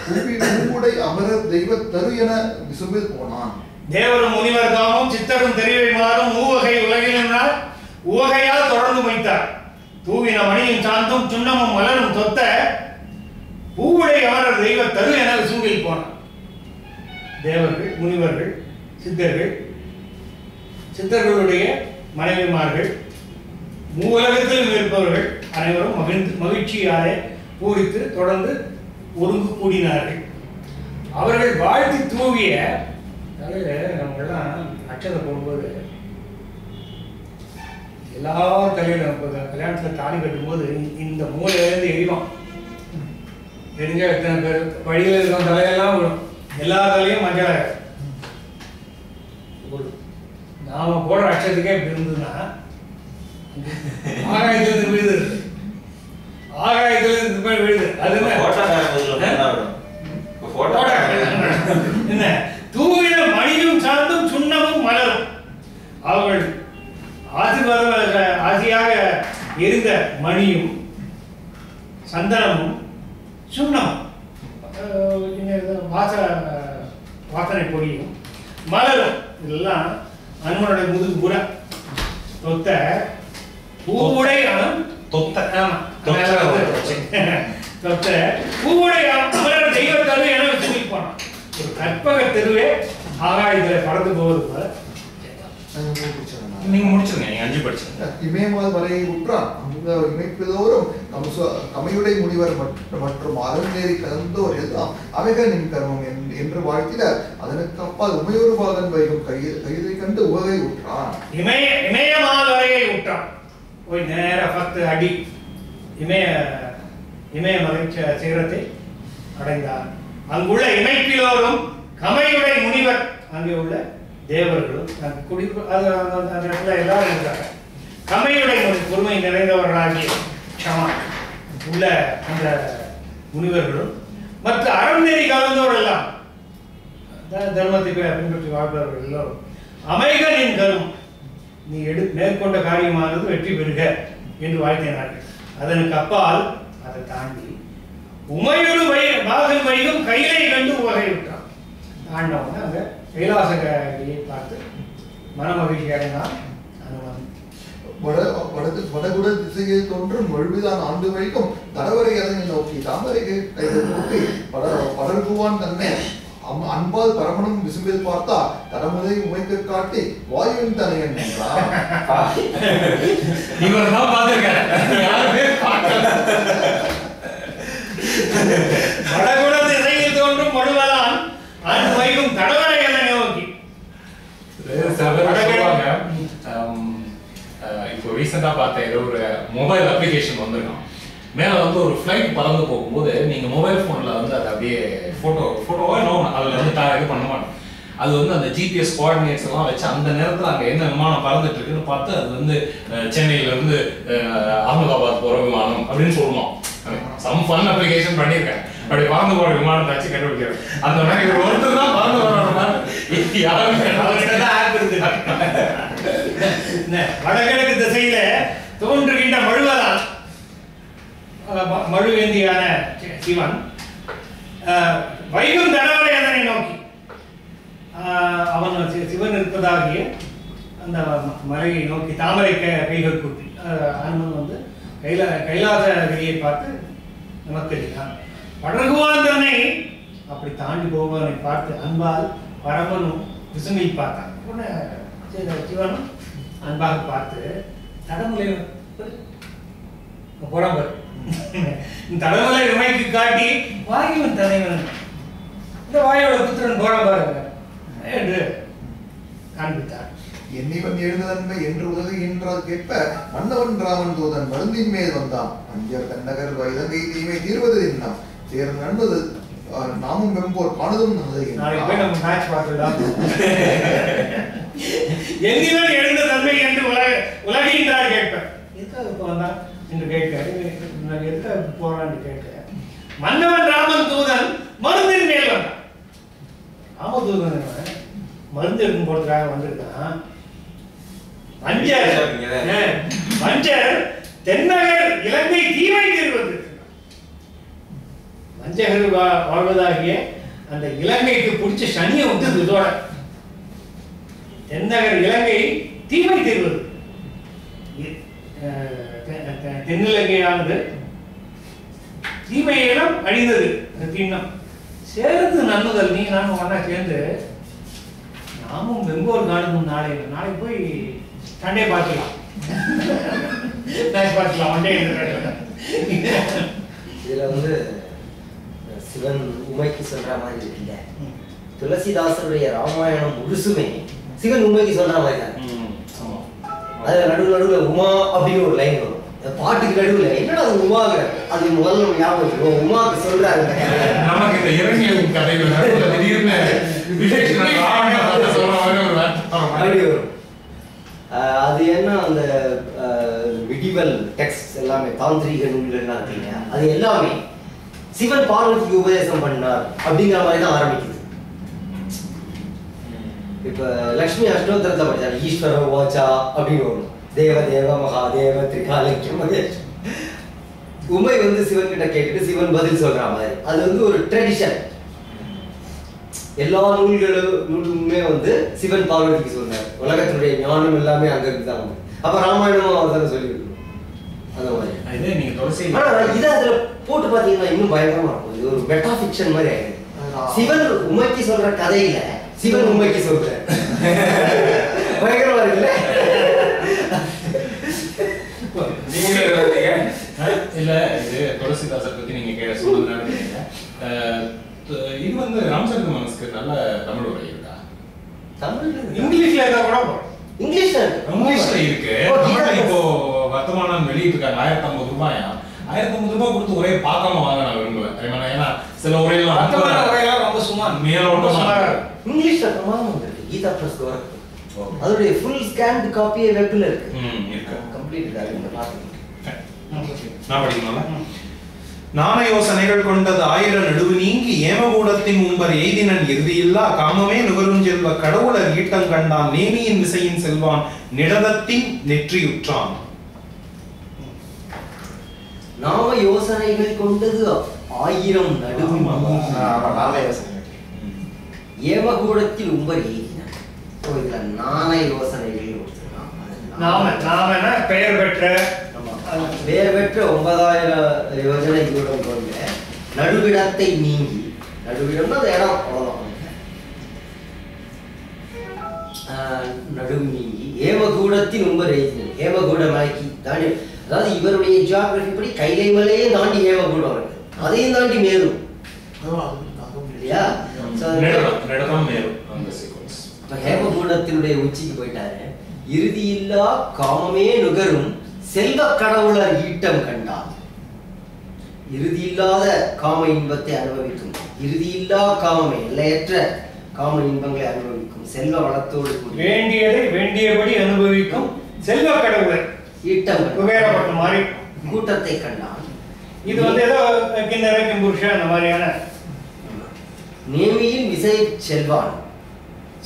பூவுடை அமரர் தெய்வ தரு என விசும்பில் போனான். தேவரும் முனிவர் தாமும் சித்தரும் தெரிவைமாறும் மூவகை உலகினார் உவகையால் தொடர்ந்து வைத்தார். தூவின மணியும் சாந்தும் சுண்ணமும் மலரும் தொத்த பூவுடை அமரர் தெய்வ தரு என விசும்பில் போனார். தேவர்கள், முனிவர்கள், சித்தர்களுடைய மனைவிமார்கள், மூவுலகத்திலும் இருப்பவர்கள் அனைவரும் மகிழ்ச்சியாலே பூரித்து தொடர்ந்து ஒருங்கு கூடினார்கள். அவர்கள் வாழ்த்தி தூவிய தலையில நம்மெல்லாம் அச்சதை போடும்போது எல்லாரும் தலையில கல்யாணத்துல தாலி கட்டும்போது இந்த மூலையிலேருந்து எரிவான். எரிஞ்சா எத்தனை பேர் வழியில் இருக்கிற தலையெல்லாம் விடும். எல்லா தலையும் மஞ்சள் நாம போடுற அச்சத்துக்கே இப்படி இருந்ததுன்னா ஆகாயத்துல விழுது, ஆகாயத்துல விழுது. அது என்ன தூவின மணியும் சார்ந்தும் சுண்ணமும் மலரும். அவர்கள் ஆசியாக இருந்த மணியும் சந்தனமும் சுண்ணமும் வாசனை பொடியும் மலரும் இதெல்லாம் அனுமனுடைய முதுகு புற தொத்த பூவுடை தொத்த பூவுடை அமரர் தெய்வ தரு என சொல்லி போனான். ஒரு கற்பக தெருவே ஆகாயத்துல பறந்து போவது போல. நீங்க முடிச்சிருங்க, நீங்க 5 படிச்சிருங்க. இமயமால் வரையை உற்றான். அந்த இமைப்பிலோரும் கமையுடை முனிவர் மற்றும் அறநேரி கலந்தோர் எல்லாம் அவைகள் நின் கர்மம் என்று வாழ்த்திட அதனுக்கு அப்பால் உமையொரு பாதன் வைகும் கைதை கண்டு உவகை உற்றான். இமயமால் வரையை உற்றான். போய் நேர 10 அடி இமயமலை சிகரத்தை அடைந்தார். அங்குள்ள இமைப்பிலோரும் கமையுடை முனிவர், அங்கே உள்ள தேவர்களும் அந்த இடத்துல எல்லாரும் இருந்தாங்க. கமையுடை பொறுமை நிறைந்தவர்களாகிய உள்ள அந்த முனிவர்களும் மற்ற அறநெறி கலந்தோர் எல்லாம் தர்மத்தை பின்பற்றி வாழ்பவர்கள் எல்லோரும் அமைகளின் கரும் நீ மேற்கொண்ட காரியமானது வெற்றி பெறுக என்று வாழ்த்தினார்கள். அதற்கு அப்பால் அதை தாண்டி உமையொரு பாகன் வைகும் கையை கண்டு உவகை விட்டான். தாண்டவங்க அங்க கைலாசகிரியை பார்த்து மனமகிழ்ச்சி அடைந்தான் அனுமன். வடகுட திசையில் தோன்றும் மொழிதான் ஆண்டு வைக்கும் தடவரை அதனை நோக்கி தாமரைக்கு கைகள் நோக்கி படர்குவான் தன்னை அன்பால் பரமனும் விசும்பில் பார்த்தா தடமுதை உமைக்கு காட்டி வாயுவின் தனையன் என்றார். வடகுட திசையில் தோன்றும் மொழிதான் ஆண்டு வைக்கும் தடவரை அதனை நோக்கி. இப்போ ரீசெண்டா பார்த்த ஏதோ ஒரு மொபைல் அப்ளிகேஷன் வந்திருக்கான். மேல வந்து ஒரு ஃபிளைட் பறந்து போகும்போது நீங்க மொபைல் போன்ல வந்து அதை அப்படியே போட்டோவா அதுல வந்து இது பண்ண மாட்டோம். அது வந்து அந்த ஜிபிஎஸ் கோஆர்டினேட்ஸ் எல்லாம் வச்சு அந்த நேரத்தில் அங்கே என்ன விமானம் பறந்துட்டு இருக்குன்னு பார்த்து அது வந்து சென்னையில இருந்து அகமதாபாத் போற விமானம் அப்படின்னு சொல்லுவோம். சம் ஃபன் அப்ளிகேஷன் பண்ணியிருக்கேன். அப்படி பறந்து போற விமானத்தை வச்சு கண்டுபிடிக்கிறேன். அந்த மாதிரி ஒருத்தர் தான் பறந்து போற வடகிழக்கு திசையில தோன்றுகின்ற மழுவதான் மழுவேந்தியான சிவன் வைகும் தடவரை அதனை நோக்கி அவன் சிவன் இருப்பதாகிய அந்த மலையை நோக்கி தாமரை கைகள் கூப்பி அனுமன் வந்து கைலாசகிரியை பார்த்து நமஸ்கரித்தான். படகுவான் தன்னை அப்படி தாண்டி போவதனை பார்த்து அன்பால் பரமனும் விசும்பி பார்த்தான். சிவனும் அன்பாக பார்த்து தடமுலை போறாங்க தடமுலை உமைக்கு காட்டி வாயுவின் தலைவன் இந்த வாயோட புத்திரன் போற பாருங்க என்று காண்பித்தார். என்னிவன் எழுந்ததன்மை என்று உதவி என்றால் கேட்ப மன்னவன் ராமன் தூதன் மருந்தின் மேல் வந்தான். அஞ்சர் தன்னகர் வைதங்கை தீமை தீர்வது என்னாம் சேர் நண்பது நாமும் வெம்போர் காணுதும் என்னிவன் எழுந்த தன்மை என்று உலகின்றார் கேட்பேன். எதுக்காக இப்போ வந்தான் என்று கேட்க எதுக்காக போறான்னு கேட்க மன்னவன் ராமன் தூதன் மருந்தின் மேல் வந்தான். ராமதூதன் மருந்து எடுக்கும் போறதுக்காக வந்திருக்கான். மஞ்சர் தென்னகர் இலங்கை தீமை தீர்வது. வஞ்சகர் வாழ்வதாகிய அந்த இலங்கைக்கு பிடிச்ச சனியை விட்டு இதோட தென்னகர் இலங்கை தீமை தீர்வது. தென்னிலங்கையானது தீமையிடம் அழிந்தது. தீனம் சேர்ந்து நன்னுதல். நீ நானும் ஒன்னா சேர்ந்து நாமும் வெங்கோர் காணுமும் நாளை போய் சண்டே பார்க்கலாம். பார்க்கலாம் இதுல வந்து சிவன் உமைக்கு சொல்ற மாதிரி இல்ல. துளசிதாசருடைய ராமாயணம் முழுசுமே சிவன் உமைக்கு சொல்ற மாதிரி தான். அதுல நடுவுல உமா அப்படின்னு ஒரு லைன் வரும். பாட்டுக்கு நடுவுல என்னடா அது உமாங்கிற அது முதல்ல ஞாபகம் உமாக்கு சொல்றாரு. நமக்கு இந்த இரண்ய கதையில நடுவுல திடீர்னு விசேஷம் ராவணன் சொல்ற மாதிரி ஒரு வார்த்தை வரும். அது என்ன அந்த மிடிவல் டெக்ஸ்ட் எல்லாமே தாந்திரீக நூல்கள் எல்லாம் இருக்கீங்க, அது எல்லாமே சிவன் பார்வதிக்கு உபதேசம் பண்ணார் அப்படிங்கிற மாதிரி தான் ஆரம்பிக்குது. இப்ப லட்சுமி அஷ்டோத்திரத்தை படிச்சாரு. ஈஸ்வர வாச்சா அப்படின்னு வரும். தேவ தேவ மகாதேவ திரிகாலக்கியம். உமை வந்து சிவன் கிட்ட கேட்டுட்டு சிவன் பதில் சொல்ற மாதிரி. அது வந்து ஒரு ட்ரெடிஷன். எல்லா நூல்களுமே வந்து சிவன் பார்வதிக்கு சொன்னார். உலகத்தினுடைய ஞானம் எல்லாமே அங்க இருந்து தான் வந்து. அப்ப ராமாயணமும் அவர் தானே சொல்லி அந்த மாதிரி. நீங்க துளசி இதை அதுல போட்டு பாத்தீங்கன்னா இன்னும் பயங்கரமா இருக்கும். இது ஒரு மெட்டா ஃபிக்ஷன் மாதிரி ஆயிடுது. சிவன் உமைக்கு சொல்ற கதையில சிவன் உமைக்கு சொல்ற பயங்கரமா இருக்குல்ல. இல்ல இது துளசிதாசர் பத்தி நீங்க கேட்ட சொல்லுங்க. இது வந்து ராமச்சந்திர மனசுக்கு நல்ல தமிழ் உரை இருக்கா? இங்கிலீஷ்ல கூட இங்கிலீஷ்ல இருக்கு. இப்போ வர்த்தமானம் வெளியிட்டிருக்காங்க. 1050 ரூபாயா. 1050 ரூபாய் கொடுத்து ஒரே பார்க்காம வாங்க நான் விரும்புவேன். ஏன்னா சில உரையெல்லாம் ரொம்ப சுமார் மேலோட்டமா இங்கிலீஷ்ல பிரமாதம் இருக்கு. கீதா பிரஸ் கோரக் அதோட ஃபுல் ஸ்கேன்ட் காப்பியே வெப்ல இருக்கு. கம்ப்ளீட் பாத்துக்கோங்க. நான் படிக்கணும்ல. நாண யோசனைகள் கொண்டது 1000 நடுவு நீங்கி ஏமகூடத்தின் உம்பர் எய்தினன் இறுதியில்லா காமமே நுகரும் செல்வ கடவுளர் ஈட்டம் கண்டான் நேமியின் விசையின் செல்வான் நிடதத்தின் நெற்றியுற்றான். நாம யோசனைகள் கொண்டது 1000 நடுவு ஏமகூடத்தில் உம்பர் எய்தினன். இதுல நாண யோசனைகள் பெயர் பெற்ற 9000 யோஜனை தூரம் கொண்ட நடுவிடத்தை நீங்கி, நடுவிடம்னா அந்த இடம் அவ்வளவுதான், நடுவு நீங்கி ஏமகூடத்தின் உம்பர் எய்தினன். ஏமகூட மலைக்கு தாண்டி, அதாவது இவருடைய ஜியோகிராபி படி கைலை மலையே தாண்டி ஏமகூடம் இருக்கு. அதையும் தாண்டி மேலும் இல்லையா? ஹேமகூடத்தினுடைய உச்சிக்கு போயிட்டாரு. இறுதியில்லா காமமே நுகரும் செல்வ கடவுளர் ஈட்டம் கண்டார். இறுதியில்லாத காம இன்பத்தை அனுபவிக்கும், இறுதியில்லா காமமே எல்லையற்ற காம இன்பங்களை அனுபவிக்கும், செல்வ வளத்தோடு வேண்டியதை வேண்டியபடி அனுபவிக்கும் செல்வ கடவுளர் ஈட்டம் குபேரப்பட்ட மாதிரி கூட்டத்தை கண்டான். இது வந்து ஏதோ கிண்ணறைக்கும் புருஷன் அந்த மாதிரியான. நேமியின் விசை செல்வான்,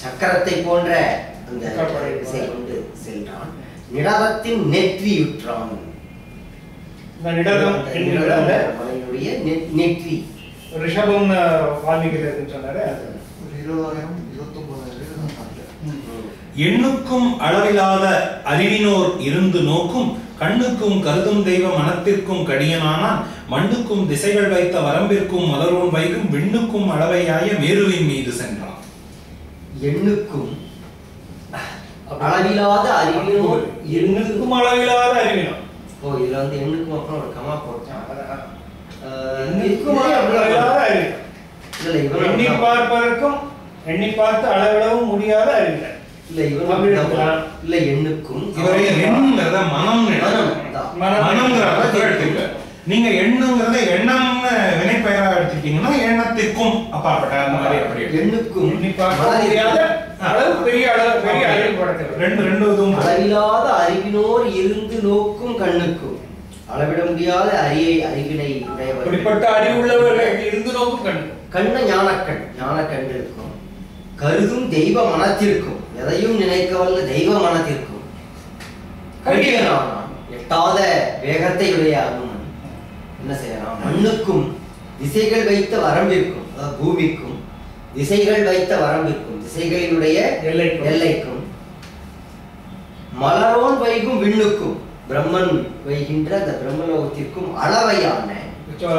சக்கரத்தை போன்ற அந்த விசை கொண்டு சென்றான். நிடதத்தின் நெற்றியுற்றான். மலையினுடைய நெற்றி ரிஷபம் வால்மீகியில் சொன்னாரு. 20,000-29,000 எண்ணுக்கும் அளவில்லாத அறிவினோர் இருந்து நோக்கும் கண்ணுக்கும் கருதும் தெய்வ மனத்திற்கும் கடியனானான் மண்ணுக்கும் திசைகள் வைத்த வரம்பிற்கும் மலரோன் வைகும் விண்ணுக்கும் அளவையாய மேருவின் மீது சென்றான். எண்ணுக்கும் அளவில்லாத அறிவினோர், எண்ணுக்கும் அளவில்லாத அறிவினோர். ஓ, இதுல வந்து எண்ணுக்கும் அப்புறம் ஒரு கமா போட்டான். எண்ணி பார்ப்பதற்கும் எண்ணி பார்த்து அளவிடவும் முடியாத அறிவினர். இல்ல இவன் இல்ல எண்ணுக்கும் இவரை எண்ணுங்கிறத மனம்ங்கிற நீங்க எண்ணுங்கிறத எண்ணம்னு வினைப்பெயரா எடுத்துட்டீங்கன்னா எண்ணத்திற்கும் அப்பாற்பட்ட அந்த மாதிரி அப்படி எண்ணுக்கும் எண்ணி பார்க்க முடியாத அளவு பெரிய அறிவு படத்தில் ரெண்டு இதுவும் அளவில்லாத அறிவினோர் இருந்து நோக்கும் கண்ணுக்கும் அளவிட முடியாத அறிவினை உடையவர். இப்படிப்பட்ட அறிவுள்ளவர்கள் இருந்து நோக்கும் கண்ண ஞானக்கண் இருக்கும். கருதும் தெய்வ மனத்திற்கும், எதையும் நினைக்கவல்ல தெய்வ மனத்திற்கும் எட்டாத வேகத்தை உடைய அனுமன் என்ன செய்யலாம்? மண்ணுக்கும் திசைகள் வைத்த வரம்பிற்கும், அதாவது பூமிக்கும் திசைகள் வைத்த வரம்பிற்கும், திசைகளினுடைய எல்லைக்கும், மலரோன் வைகும் விண்ணுக்கும், பிரம்மன் வைகின்ற அந்த பிரம்மலோகத்திற்கும் அளவையான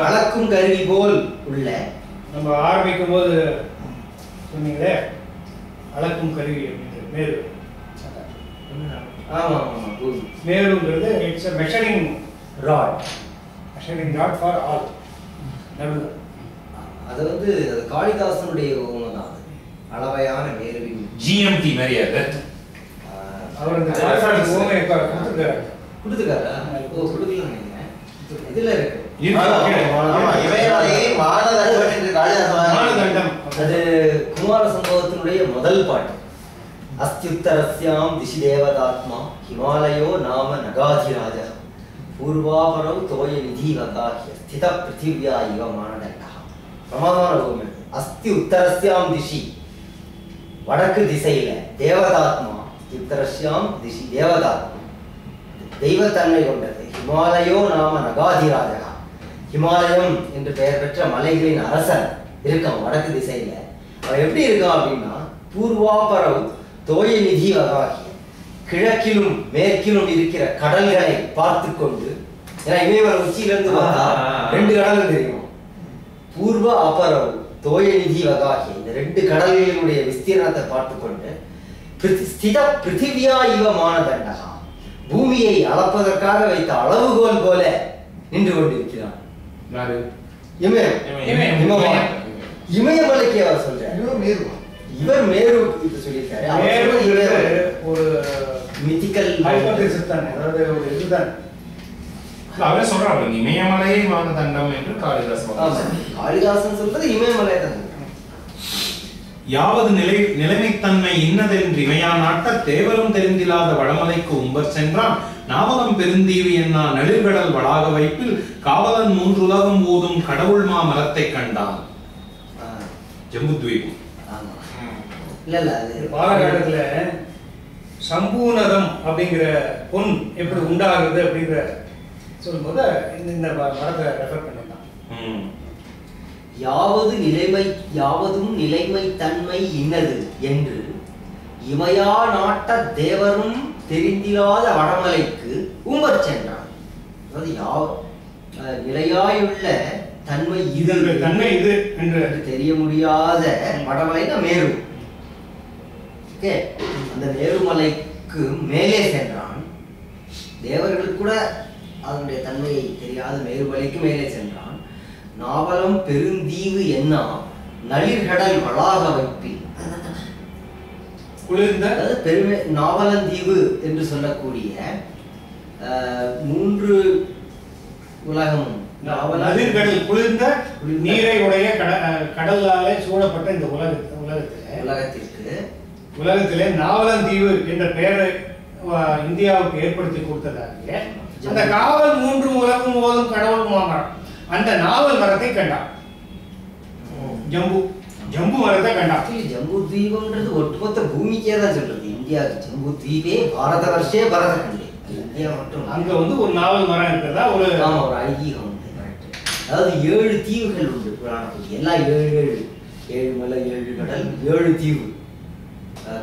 அளக்கும் கருவி போல் உள்ள. நம்ம ஆரம்பிக்கும் போது சொன்னீங்களே அளக்கும் கருவி அப்படின்றது மேரு. ஆமா, மேருங்கிறது it's a measuring rod. measuring rod for all. நடுவுல அது வந்து காளிதாசனுடைய உண்மைதான். அளவையான மேருவின் ஜிஎம்டி மாதிரி அது. அவர் இந்த காளிதாசன் ஓமை கொடுத்துருக்காரு. கொடுத்துருக்காரா? ஓ, கொடுக்கலன்னு நினைக்கிறேன். இதுல இருக்கு. இவையாலே மானதண்டம் என்று காளிதாசன் மானதண்டம். அது குமார சம்பவத்தினுடைய முதல் பாட்டு. அஸ்தியுத்தரஸ்யாம் திசி தேவதாத்மா ஹிமாலயோ நாம நகாதிராஜ பூர்வாபரவ் தோய நிதி வகாஹ்ய ஸ்தித பிருத்திவ்யா இவ மானதண்டா. பிரமாதமான ரூபம். அஸ்தி உத்தரஸ்யாம் திசி, வடக்கு திசையில, தேவதாத்மா உத்தரஸ்யாம் திசி, தேவதாத்மா தெய்வத்தன்மை கொண்டது. ஹிமாலயோ நாம நகாதிராஜா, ஹிமாலயம் என்று பெயர் பெற்ற மலைகளின் அரசன் இருக்கான் வடக்கு திசையில. அவன் எப்படி இருக்கான் அப்படின்னா, பூர்வாபரவ் தோய நிதி வகாகிய, கிழக்கிலும் மேற்கிலும் இருக்கிற கடல்களை பார்த்து கொண்டு, ஏன்னா இமயமலை உச்சியிலிருந்து பார்த்தா 2 கடல் தெரியும். பூர்வ அபரவ் தோய நிதி வகாகிய, இந்த 2 கடல்களினுடைய விஸ்தீர்ணத்தை பார்த்து கொண்டு, ஸ்தித பிருத்திவியா இவ மானதண்டகா, பூமியை அளப்பதற்காக வைத்த அளவுகோல் போல நின்று கொண்டிருக்கிறான். இமயமலைக்கு அவர் சொல்றார். இவர் மேரு சொல்லியிருக்காரு. ஒரு மித்திக்கல் ஹைபோதீசிஸ் தான், அதாவது ஒரு இதுதான். அவரே சொல்றாங்க இமயமலையை மானதண்டம் என்று காளிதாசன். காளிதாசன் சொல்றது இமயமலை தான். யாவது நிலைமைத்தன்மை இன்னதென்று இமையா நாட்ட தேவரும் தெரிந்தில்லாத வடமலைக்கு உம்பர் சென்றான். நாவலம் பெருந்தீவு என்ன நளிர்கடல் வளாக வைப்பில் காவலன் 3 உலகம் ஓதும் கடவுள் மா மரத்தை கண்டான். ஜம்புத்வீபம். பாலகாலத்துல சம்பூனதம் அப்படிங்கிற பொன் எப்படி உண்டாகுது அப்படிங்கிற சொல்லும்போது இந்த மரத்தை ரெஃபர் பண்ணிடலாம். யாவதும் நிலைமை தன்மை இன்னது என்று இமையா நாட்ட தேவரும் தெரிந்திராத வடமலைக்கு உம்பர் சென்றான். அதாவது நிலையாயுள்ள தன்மை இது, தன்மை இது என்று தெரிய முடியாத வடமலைன்னா மேரு. அந்த மேருமலைக்கு மேலே சென்றான். தேவர்களுக்கு கூட அதனுடைய தன்மையை தெரியாத மேருமலைக்கு மேலே சென்றான். நாவலம் பெருந்தீவு என்ன நளிர்கடல் வளாக வைப்பில், குளிர்ந்த, அதாவது பெருமை நாவலந்தீவு என்று சொல்லக்கூடிய 3 உலகமும் நதிர்கடல் குளிர்ந்த நீரை உடைய கடலாலே சூழப்பட்ட இந்த உலகத்திலே நாவலந்தீவு என்ற பெயரை இந்தியாவுக்கு ஏற்படுத்தி கொடுத்ததாக அந்த காவல் 3 உலகம் ஓதும் கடவுள் மாமரம், அந்த நாவல் மரத்தை கண்டான். ஜம்பு மரத்தை கண்டான். ஜம்பு தீபம்ன்றது ஒட்டுமொத்த பூமிக்கே தான் சொல்றது. இந்தியாவுக்கு ஜம்பு தீபே பாரத வருஷே பரத கண்டே. இந்தியா மட்டும் அங்க ஒரு நாவல் மரம் இருக்கிறதா ஒரு ஐதீகம் உண்டு. அதாவது 7 தீவுகள் உண்டு புராணத்தில். எல்லாம் 7 மலை, 7 கடல், 7 தீவு.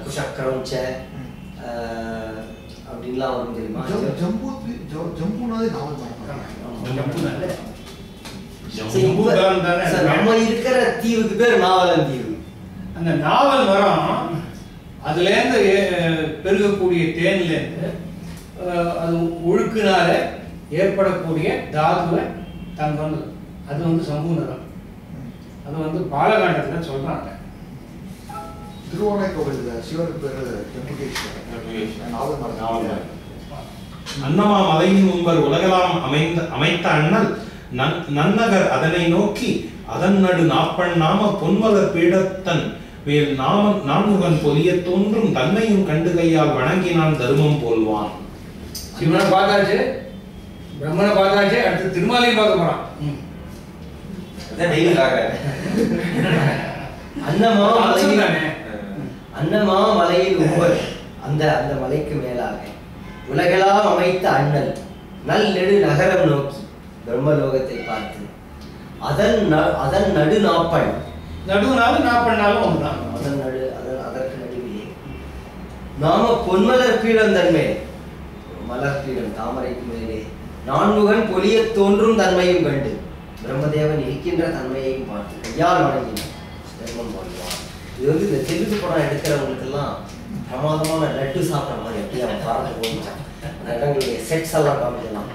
குஷக்கரம்ச அப்படின்லாம் வரும் தெரியுமா? நம்ம இருக்கிற தீவுக்கு பேர் நாவலந்தீவு. அந்த நாவல் மரம் அதுல இருந்து பெருகக்கூடிய தேன்ல இருந்து அது ஒழுக்கினால ஏற்படக்கூடிய தாதுவை தங்கம், அது சம்பூர்ணம். அது பாலகாண்டத்துல சொல்றாங்க. திருவானைக்கோவில் சிவன் பேரு அன்னமா மலையின் உம்பர் உலகலாம் அமைத்த அண்ணல் நன்னகர் அதனை நோக்கி அதன் நடு நாப்பண் நாம பொன்மலர் பீடத்தன் மேல் நான்முகன் பொலிய தோன்றும் தன்னையும் கண்டு கையால் வணங்கினான் தருமம் போல்வான். சிவனை பார்த்தாச்சு, பிரம்மனை பார்த்தாச்சு, அடுத்து திருமாலையும் பார்க்க போறான். அன்னமா மலையின் உம்பர், அந்த மலைக்கு மேலாக உலகெல்லாம் அமைத்த அண்ணல் நல்நெடு நகரம் நோக்கி பிரம்மலோகத்தை பார்த்து அதன் நடு நாப்பண் நடுவுனாலும் நாப்பண்ணாலும் ஒண்ணுதான். அதற்கு நடுவிலே நாம பொன்மலர் பீடம் தன்மை மலர் பீடம் தாமரைக்கு மேலே நான்முகன் பொலிய தோன்றும் தன்மையும் கண்டு பிரம்மதேவன் இருக்கின்ற தன்மையையும் பார்த்து கையால் வணங்கினார். தர்மம் வாழ்வார். இது வந்து இந்த தெலுங்கு படம் எடுக்கிறவங்களுக்கு எல்லாம் பிரமாதமான லட்டு சாப்பிட்ற மாதிரி எப்படி அவன் பாரத போகிறான். அந்த இடங்களுடைய செட்ஸ் எல்லாம் காமிக்கலாம்.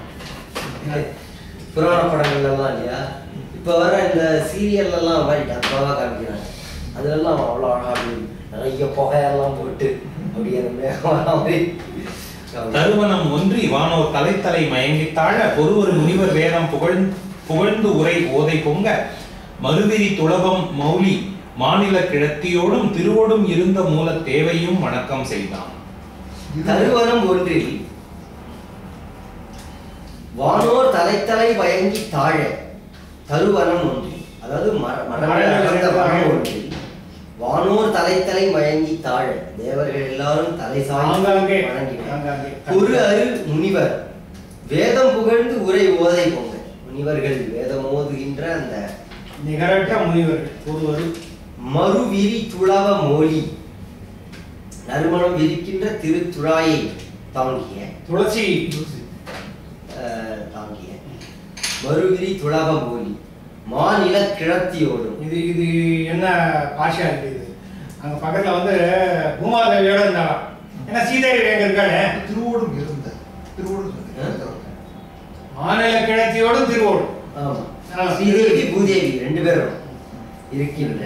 புராண படங்கள்லாம் இல்லையா, இப்போ வர இந்த சீரியல்லாம் மாதிரி டப்பாவாக காமிக்கிறாங்க. அதெல்லாம் அவ்வளோ அழகாக அப்படி நிறைய புகையெல்லாம் போட்டு அப்படி அந்த மாதிரி தருவனம் ஒன்றி வானோர் தலைத்தலை மயங்கித்தாழ பொறுவொரு முனிவர் வேதம் புகழ்ந்து உரை ஓதை பொங்க மறுவிரி துளபம் மௌலி மாநில கிழத்தியோடும் திருவோடும் இருந்த மூல தேவையும் வணக்கம் செய்தான். தருவனம் ஒன்றில் வானோர் தலைத்தலை மயங்கி தாழ தருவனம் ஒன்றில், அதாவது மரம் ஒன்றில் வானோர் தலைத்தலை மயங்கி தாழ தேவர்கள் எல்லாரும் தலை சாய்ந்து வணங்கினார். ஒரு அருள் முனிவர் வேதம் புகழ்ந்து உரை ஓதை பொங்க, முனிவர்கள் வேதம் ஓதுகின்ற அந்த நிகரற்ற முனிவர்கள் ஒருவர் மறுவிரி துளவ மோலி நறுமணம் விரிக்கின்ற திருத்துழாயை தாங்கிய துளசி தாங்கிய மறுவிரி துளவ மோலி மாநில கிழத்தியோடும். இது என்ன பாஷா இருக்குது? அங்க பக்கத்துல வந்து பூமாதேவியோட இருந்தாங்க. ஏன்னா சீதேவி எங்க இருக்காரு? திருவோடும் இருந்த மாநில கிழத்தியோடும் திருவோடும். ஸ்ரீதேவி பூதேவி ரெண்டு பேரும் இருக்கின்ற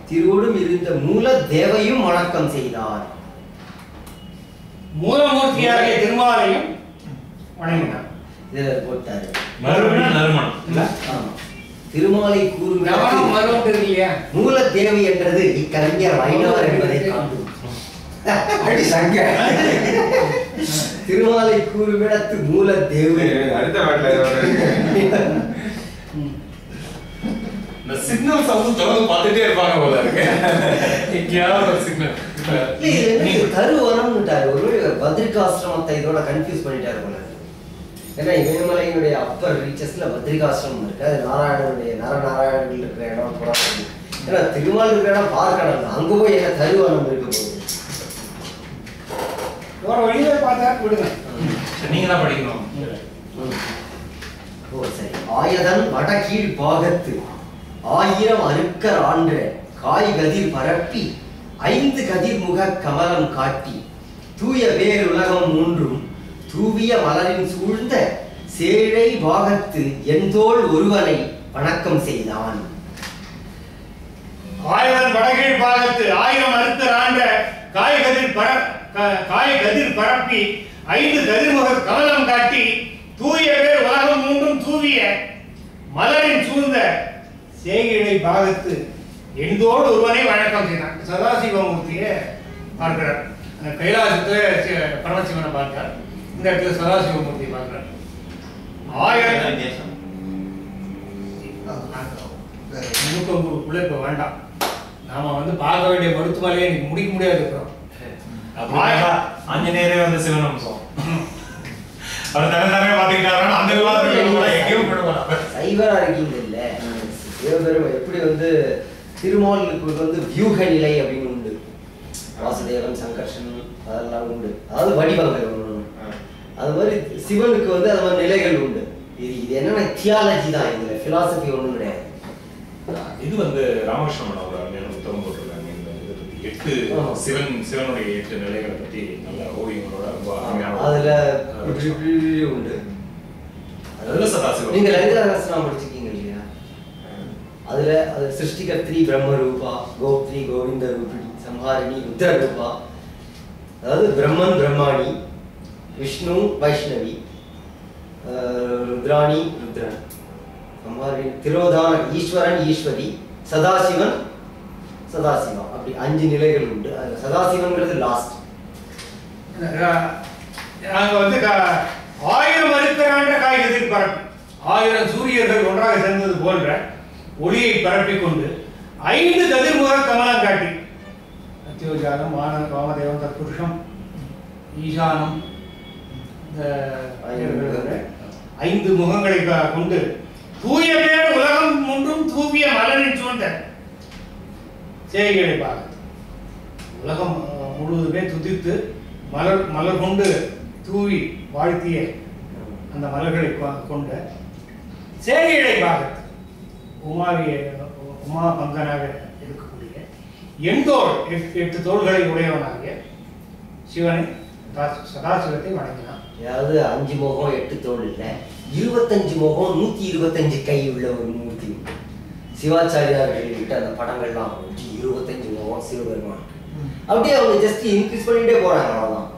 திருவோடும் இருந்த மூல தேவையும் வணக்கம் செய்தார். மூலமூர்த்தியாகிய திருமாலையும் வணங்கினார். இதுல போட்டாரு நறுமணம். திருமாலை கூறும் மூல தேவை என்றது இக்கலைஞர் வைணவர் என்பதை காட்டும். அடி சங்க திருமாலை கூறுமிடத்து மூல தேவை. இந்த சிக்னல் சவுண்ட் தொடர்ந்து பார்த்துட்டே இருப்பாங்க போல இருக்கு. எங்கேயாவது ஒரு சிக்னல். தருவனம்ட்டாரு. ஒரு பத்ரிகாசிரமத்தை இதோட கன்ஃபியூஸ் பண்ணிட்டாரு போல. ஏன்னா இமயமலையினுடைய அப்பர் ரீச்சஸ்ல பத்ரிகாசிரமம் இருக்கு. அது நாராயணனுடைய நரநாராயணர்கள் இருக்கிற இடம் கூட. ஏன்னா திருமால் இருக்கிற இடம் பார்க்கணும். அங்க போய் என்ன தருவனம் இருக்க போகுது? ஒரு வழியில பார்த்தா விடுங்க. நீங்க தான் படிக்கணும். ஓ சரி. ஆயதன் வடகீழ் பாகத்து 1000 அருக்கர் ஆன்ற காய் கதிர் பரப்பி 5 கதிர் முக கமலம் காட்டி தூய வேறு உலகம் மூன்றும் தூவிய மலரின் சூழ்ந்த சேழை பாகத்து எந்தோள் ஒருவனை வணக்கம் செய்தான். ஆயதன் வடகீழ் பாகத்து 1000 அருக்கர் ஆன்ற காய் கதிர் பரப்பி 5 கதிர்முக கமலம் காட்டி தூய வேறு உலகம் மூன்றும் தூவிய மலரின் சூழ்ந்த சேகிழை பாகத்து எந்தோடு ஒருவனை வணக்கம் செய்தான். சதாசிவமூர்த்தியை பார்க்கிறார். கைலாசத்துல பரமசிவனை பார்க்கிறார். இந்த இடத்துல சதாசிவமூர்த்தி பார்க்கிறார். 1000 இப்ப வேண்டாம். நாம வந்து பார்க்க வேண்டிய மருத்துவமனையை இன்னைக்கு முடிக்க முடியாது இருக்கிறோம். ஆஞ்சநேயரே வந்து சிவன் அம்சம். அவர் தனதானே பாத்துக்கிட்டாருன்னா அந்த விவாதத்துக்கு எங்கேயும் போடுவாங்க. சைவரா இருக்கீங்க இல்ல, சிவபெருமான் எப்படி வந்து திருமாலுக்கு வந்து வியூக நிலை அப்படின்னு உண்டு. வாசுதேவன் சங்கர்ஷன் அதெல்லாம் உண்டு. அதாவது வடிவங்கள் ஒன்று. அது மாதிரி சிவனுக்கு வந்து அது மாதிரி நிலைகள் உண்டு. இது என்னன்னா தியாலஜி தான், இதுல பிலாசபி ஒன்றும் கிடையாது. இது வந்து ராமகிருஷ்ணன் அவர் புத்தகம் போட்டிருக்காங்க. இந்த 8 சிவனுடைய 8 நிலைகளை பத்தி நல்ல ஓவியங்களோட ரொம்ப அருமையான அதுல உண்டு. அதுல சதாசிவம் நீங்க லலிதா சகஸ்ரநாமம் படிச்சிருக்கீங்க இல்லையா? அதுல அது சிருஷ்டிகர்த்ரி பிரம்ம ரூபா, கோப்த்ரி கோவிந்த ரூபிணி, சம்ஹாரிணி ருத்ர ரூபா. அதாவது பிரம்மன் பிரம்மாணி, விஷ்ணு வைஷ்ணவி, ருத்ராணி ருத்ரன், சம்ஹாரிணி திரோதான ஈஸ்வரன் ஈஸ்வரி, சதாசிவன் சதாசிவம். அப்படி 5 நிலைகள் உண்டு. அது சதாசிவன்ங்கிறது லாஸ்ட். நாங்க வந்து 1000 அருக்கரான்ற காய் கதிர் பரப்பி 1000 சூரியர்கள் ஒன்றாக சேர்ந்தது போன்ற ஒளியை பரப்பிக் கொண்டு 5 கதிர்முக கமலம் காட்டி அத்தியோஜானம் வாமதேவம் தற்புருஷம் ஈசானம் 5 முகங்களை கொண்டு தூய பேர் உலகம் ஒன்றும் தூவிய மலரின் சூழ்ந்த செய்கைகளை பார்க்க உலகம் முழுவதுமே துதித்து மலர் கொண்டு தூவி வாழ்த்திய அந்த மலர்களை கொண்ட செய்கைகளை பார்க்க உமா பங்கனாக இருக்கக்கூடிய எண்தோள் 8 தோள்களை உடையவனாகிய சிவனை சதாசிவத்தை வணங்கினான். அதாவது 5 முகம் 8 தோள் இல்லை, 25 முகம் 125 கை உள்ள ஒரு மூர்த்தி. சிவாச்சாரியார்கள் கிட்ட அந்த படங்கள்லாம் 25 முகம் சிவபெருமான். அப்படியே அவங்க ஜஸ்ட் இன்க்ரீஸ் பண்ணிட்டே போறாங்க, அவ்வளவுதான்.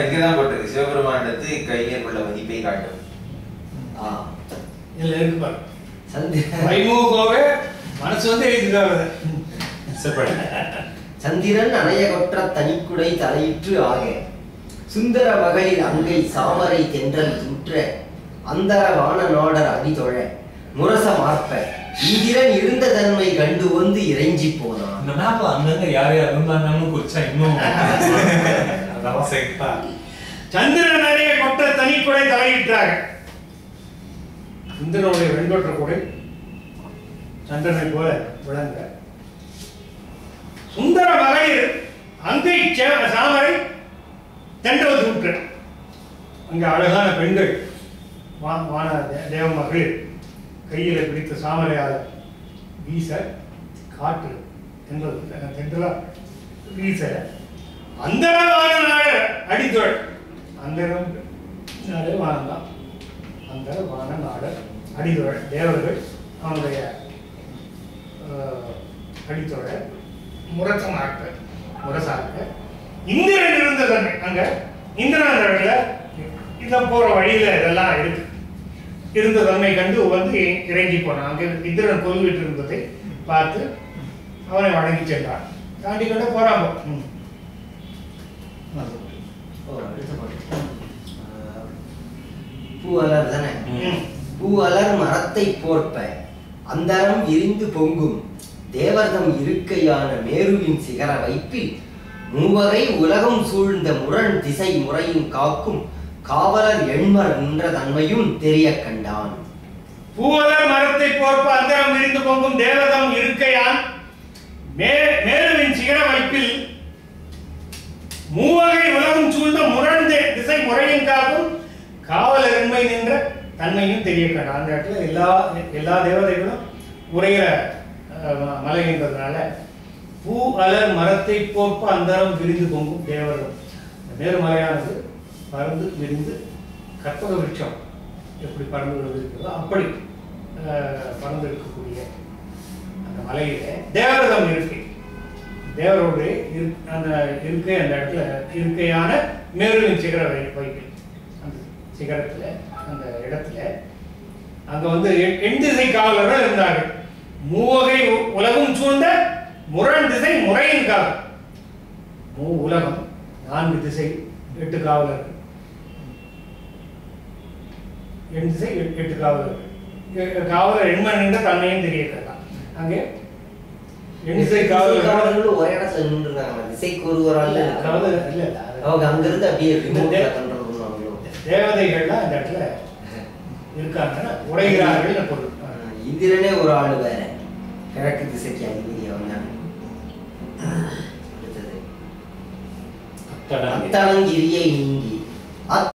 இங்கதான் போட்டிருக்கு சிவபெருமானத்து கையில் உள்ள மதிப்பை காட்டும். இதுல இருக்கு பாரு வைமுகோவே மனசு வந்து எழுதிட்டாரு. சந்திரன் அணைய கொற்ற தனிக்குடை தலையிற்று ஆக சுந்தர மகளிர் அங்கை சாமரை தென்றல் துற்ற அந்தர வான நாடர் அடிதொழ முரச மார்ப்ப இந்திரன் இருந்த தன்மை கண்டு வந்து இறைஞ்சி போனான். இந்த மேப்ல அங்கங்க யார் யார் இருந்தாங்கன்னு குறிச்சா இன்னும் அதான் சேர்த்தா. சந்திரன் அணைய கொற்ற தனிக்குடை தலையிட்டாங்க. இந்திரனுடைய வெண்கொற்ற குடை சந்திரனை போல விளங்க. சுந்தர மகளிர் அங்கை சாமரை தென்றல் தூற்ற, அங்க அழகான பெண்கள் வான தேவ மகளிர் கையில பிடித்த சாமரையால் வீச காற்று தென்றலா வீச அந்தரவான நாட அடித்தொழ். அந்தரம் வானம்தான். அந்த வான நாட அடித்தொழ தேவர்கள் அவனுடைய அடித்தொழ முரசாக்க இந்திரன் இருந்த தன்மை. அங்க இந்திரன் இத போற வழியில இதெல்லாம் இருக்கு இருந்த தன்மை கண்டு வந்து இறங்கி போனான். அங்க இந்திரன் கொல்விட்டு இருந்ததை பார்த்து அவனை வணங்கி சென்றான். தாண்டி கொண்டு போறாங்க. பூவலர் தானே. பூவலர் மரத்தை போர்ப்ப அந்தரம் விரிந்து பொங்கும் தேவர்தம் இருக்கையான மேருவின் சிகர வைப்பில் மூவகை உலகம் சூழ்ந்த முரண் திசை முறையும் காக்கும் காவலர் எண்மர் நின்ற தன்மையும் தெரிய கண்டான். பூவலர் மரத்தை போர்ப்ப அந்தரம் விரிந்து பொங்கும் தேவர்தம் இருக்கையான் மேருவின் சிகர வைப்பில் மூவகை உலகம் சூழ்ந்த முரண் திசை முறையும் காக்கும் காவலர் எண்மை நின்ற தன்மையும் தெரிய கண்டான். அந்த இடத்துல எல்லா தேவதைகளும் உரைகிற மலைகின்றதுனால பூ அலர் மரத்தை போர்ப்ப அந்தரம் விரிந்து பொங்கும் தேவர்கள். மேருமலையானது பறந்து விரிந்து கற்பக விருட்சம் எப்படி பறந்து இருக்கிறதோ அப்படி பறந்து இருக்கக்கூடிய அந்த மலையில தேவரதம் இருக்கை, தேவரோடு அந்த இருக்கை, அந்த இடத்துல இருக்கையான மேருவின் சிகர வைப்பு, அந்த சிகரத்துல அந்த இடத்துல அங்க வந்து 8 திசை காவலர்கள் இருந்தார்கள். மூவகை உலகம் சூழ்ந்த முரண் திசை முறையின் காவல். உலகம் 4 திசை 8 காவலர்கள், 8 திசை 8 காவலர்கள். காவலர் எண்மன் என்ற தன்மையும் தெரியக்கலாம். அங்கே 8 திசை காவலர்கள் ஒரே இடத்துல நின்றுருக்காங்க. திசைக்கு ஒருவரால் அவங்க அங்கிருந்து அப்படியே தேவதைகள்லாம் அந்த இடத்துல இருக்காங்க, உரைகிறார்கள் பொருள். இந்திரனே ஒரு ஆளு வேற, கிழக்கு திசைக்கு அதிபதி அவன். அடுத்தது அத்தனங்கிரியை நீங்கி